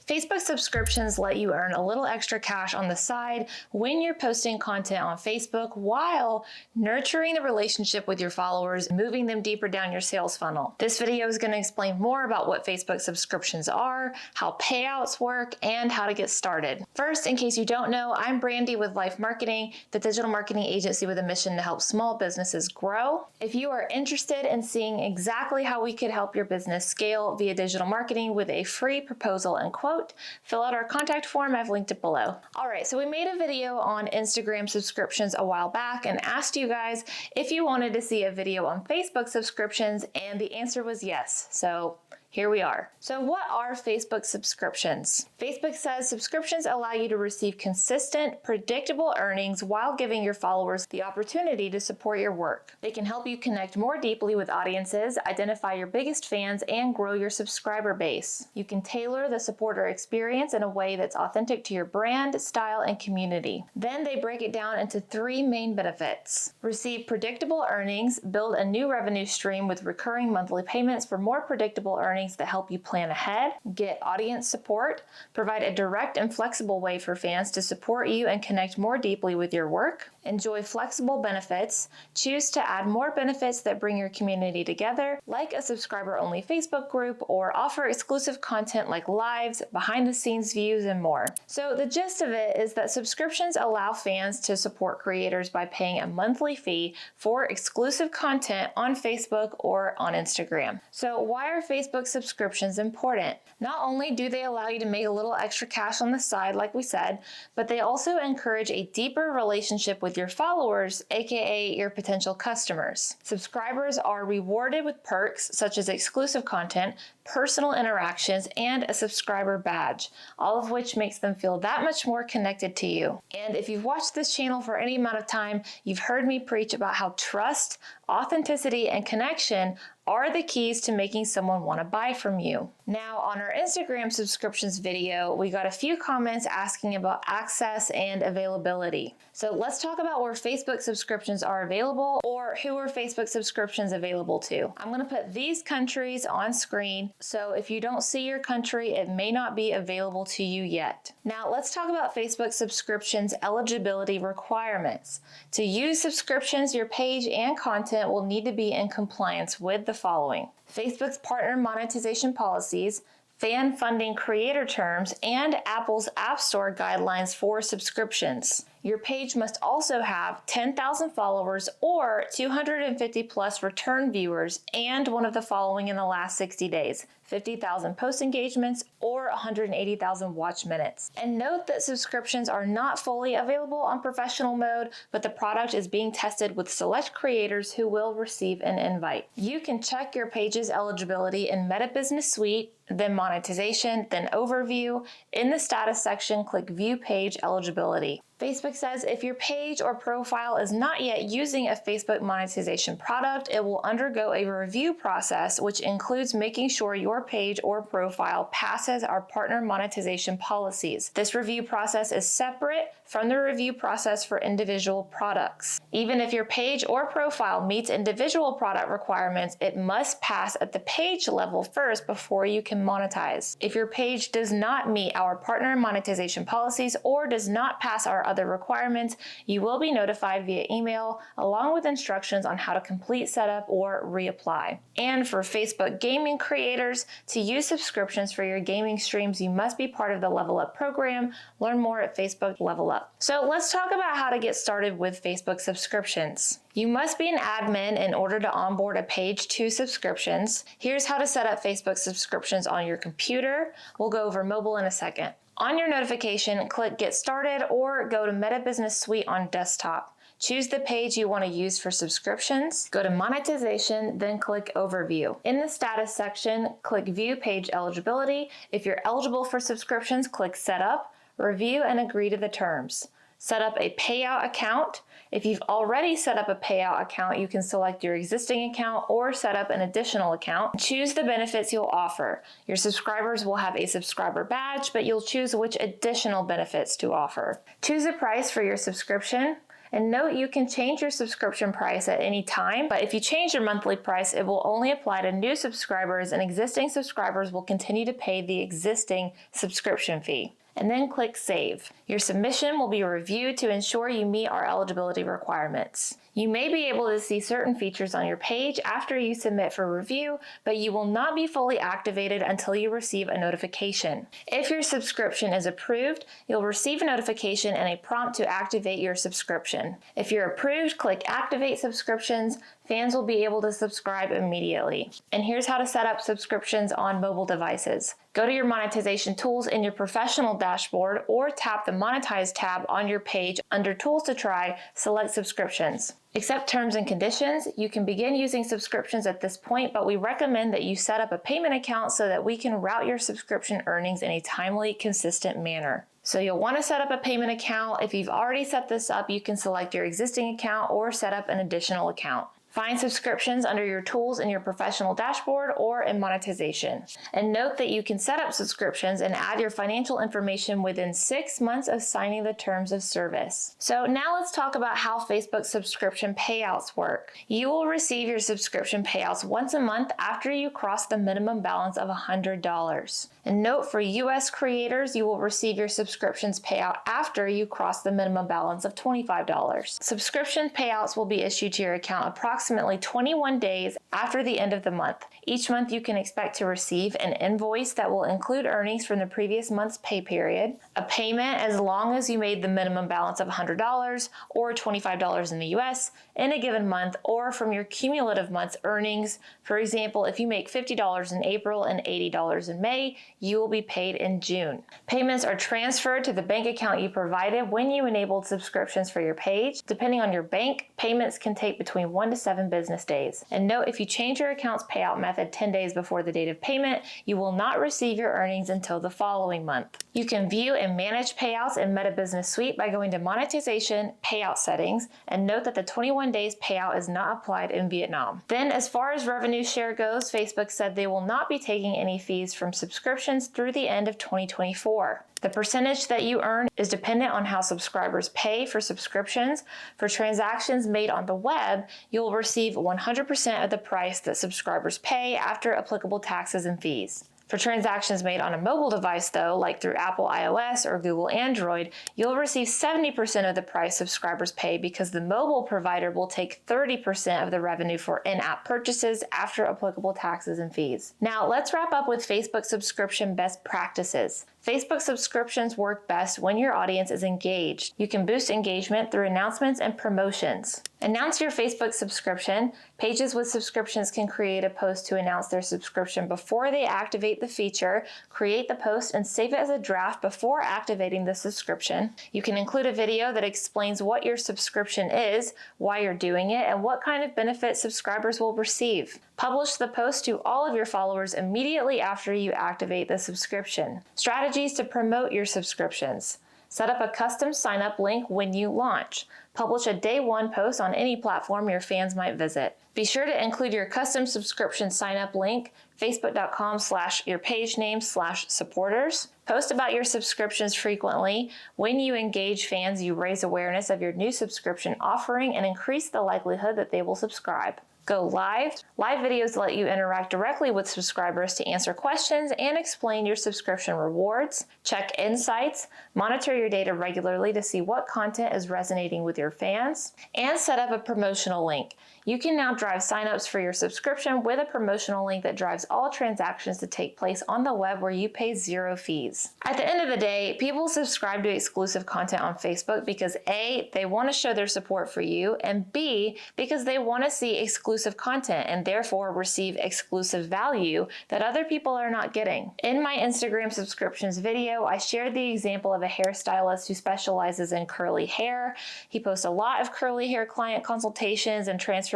Facebook subscriptions let you earn a little extra cash on the side when you're posting content on Facebook while nurturing the relationship with your followers, moving them deeper down your sales funnel. This video is going to explain more about what Facebook subscriptions are, how payouts work, and how to get started. First, in case you don't know, I'm Brandy with LYFE Marketing, the digital marketing agency with a mission to help small businesses grow. If you are interested in seeing exactly how we could help your business scale via digital marketing with a free proposal and quote, fill out our contact form. I've linked it below. All right, so we made a video on Instagram subscriptions a while back and asked you guys if you wanted to see a video on Facebook subscriptions, and the answer was yes. So here we are. So what are Facebook subscriptions? Facebook says subscriptions allow you to receive consistent, predictable earnings while giving your followers the opportunity to support your work. They can help you connect more deeply with audiences, identify your biggest fans, and grow your subscriber base. You can tailor the supporter experience in a way that's authentic to your brand, style, and community. Then they break it down into three main benefits. Receive predictable earnings, build a new revenue stream with recurring monthly payments for more predictable earnings that help you plan ahead, get audience support, provide a direct and flexible way for fans to support you and connect more deeply with your work, enjoy flexible benefits, choose to add more benefits that bring your community together, like a subscriber-only Facebook group, or offer exclusive content like lives, behind-the-scenes views, and more. So the gist of it is that subscriptions allow fans to support creators by paying a monthly fee for exclusive content on Facebook or on Instagram. So why are Facebook subscriptions important? Not only do they allow you to make a little extra cash on the side, like we said, but they also encourage a deeper relationship with your followers, aka your potential customers. Subscribers are rewarded with perks such as exclusive content, personal interactions, and a subscriber badge, all of which makes them feel that much more connected to you. And if you've watched this channel for any amount of time, you've heard me preach about how trust, authenticity, and connection are the keys to making someone want to buy from you. Now, on our Instagram subscriptions video, we got a few comments asking about access and availability. So let's talk about where Facebook subscriptions are available, or who are Facebook subscriptions available to. I'm going to put these countries on screen, so if you don't see your country, it may not be available to you yet. Now, let's talk about Facebook subscriptions eligibility requirements. To use subscriptions, your page and content will need to be in compliance with the following: Facebook's partner monetization policies, fan funding creator terms, and Apple's App Store guidelines for subscriptions. Your page must also have 10,000 followers or 250 plus return viewers and one of the following in the last 60 days. 50,000 post engagements or 180,000 watch minutes. And note that subscriptions are not fully available on professional mode, but the product is being tested with select creators who will receive an invite. You can check your page's eligibility in Meta Business Suite, then monetization, then overview. In the status section, click view page eligibility. Facebook says if your page or profile is not yet using a Facebook monetization product, it will undergo a review process, which includes making sure your page or profile passes our partner monetization policies. This review process is separate from the review process for individual products. Even if your page or profile meets individual product requirements, it must pass at the page level first before you can monetize. If your page does not meet our partner monetization policies or does not pass our other requirements, you will be notified via email along with instructions on how to complete setup or reapply. And for Facebook gaming creators, to use subscriptions for your gaming streams, you must be part of the Level Up program. Learn more at Facebook Level Up. So let's talk about how to get started with Facebook subscriptions. You must be an admin in order to onboard a page to subscriptions. Here's how to set up Facebook subscriptions on your computer. We'll go over mobile in a second. On your notification, click Get Started or go to Meta Business Suite on desktop. Choose the page you want to use for subscriptions. Go to Monetization, then click Overview. In the status section, click View Page Eligibility. If you're eligible for subscriptions, click Set Up, Review, and agree to the terms. Set up a payout account. If you've already set up a payout account, you can select your existing account or set up an additional account. Choose the benefits you'll offer. Your subscribers will have a subscriber badge, but you'll choose which additional benefits to offer. Choose a price for your subscription. And note, you can change your subscription price at any time, but if you change your monthly price, it will only apply to new subscribers, and existing subscribers will continue to pay the existing subscription fee. And then click Save. Your submission will be reviewed to ensure you meet our eligibility requirements. You may be able to see certain features on your page after you submit for review, but you will not be fully activated until you receive a notification. If your subscription is approved, you'll receive a notification and a prompt to activate your subscription. If you're approved, click Activate Subscriptions. Fans will be able to subscribe immediately. And here's how to set up subscriptions on mobile devices. Go to your monetization tools in your professional dashboard or tap the Monetize tab on your page. Under Tools to Try, select Subscriptions. Accept terms and conditions. You can begin using subscriptions at this point, but we recommend that you set up a payment account so that we can route your subscription earnings in a timely, consistent manner. So you'll want to set up a payment account. If you've already set this up, you can select your existing account or set up an additional account. Find subscriptions under your tools in your professional dashboard or in monetization. And note that you can set up subscriptions and add your financial information within 6 months of signing the terms of service. So now let's talk about how Facebook subscription payouts work. You will receive your subscription payouts once a month after you cross the minimum balance of $100. And note, for US creators, you will receive your subscriptions payout after you cross the minimum balance of $25. Subscription payouts will be issued to your account approximately 21 days after the end of the month. Each month you can expect to receive an invoice that will include earnings from the previous month's pay period, a payment as long as you made the minimum balance of $100 or $25 in the US in a given month, or from your cumulative month's earnings. For example, if you make $50 in April and $80 in May, you will be paid in June. Payments are transferred to the bank account you provided when you enabled subscriptions for your page. Depending on your bank, payments can take between 1 to 7 business days. And note, if you change your account's payout method 10 days before the date of payment, you will not receive your earnings until the following month. You can view and manage payouts in Meta Business Suite by going to Monetization, Payout Settings, and note that the 21 days payout is not applied in Vietnam. Then, as far as revenue share goes, Facebook said they will not be taking any fees from subscriptions through the end of 2024. The percentage that you earn is dependent on how subscribers pay for subscriptions. For transactions made on the web, you'll receive 100% of the price that subscribers pay after applicable taxes and fees. For transactions made on a mobile device, though, like through Apple iOS or Google Android, you'll receive 70% of the price subscribers pay, because the mobile provider will take 30% of the revenue for in-app purchases after applicable taxes and fees. Now, let's wrap up with Facebook subscription best practices. Facebook subscriptions work best when your audience is engaged. You can boost engagement through announcements and promotions. Announce your Facebook subscription. Pages with subscriptions can create a post to announce their subscription before they activate the feature. Create the post and save it as a draft before activating the subscription. You can include a video that explains what your subscription is, why you're doing it, and what kind of benefits subscribers will receive. Publish the post to all of your followers immediately after you activate the subscription. Strategies to promote your subscriptions. Set up a custom sign-up link when you launch. Publish a day one post on any platform your fans might visit. Be sure to include your custom subscription sign-up link, facebook.com/your-page-name/supporters. Post about your subscriptions frequently. When you engage fans, you raise awareness of your new subscription offering and increase the likelihood that they will subscribe. Go live. Live videos let you interact directly with subscribers to answer questions and explain your subscription rewards. Check insights. Monitor your data regularly to see what content is resonating with your fans. And set up a promotional link. You can now drive signups for your subscription with a promotional link that drives all transactions to take place on the web where you pay 0 fees. At the end of the day, people subscribe to exclusive content on Facebook because A, they want to show their support for you, and B, because they want to see exclusive content and therefore receive exclusive value that other people are not getting. In my Instagram subscriptions video, I shared the example of a hairstylist who specializes in curly hair. He posts a lot of curly hair client consultations and transformations,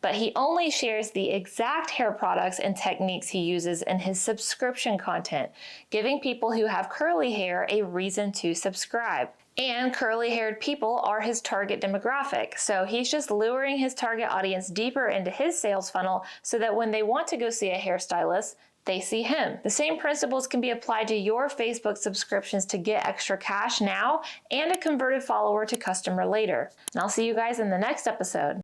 but he only shares the exact hair products and techniques he uses in his subscription content, giving people who have curly hair a reason to subscribe. And curly-haired people are his target demographic. So he's just luring his target audience deeper into his sales funnel so that when they want to go see a hairstylist, they see him. The same principles can be applied to your Facebook subscriptions to get extra cash now and a converted follower to customer later. And I'll see you guys in the next episode.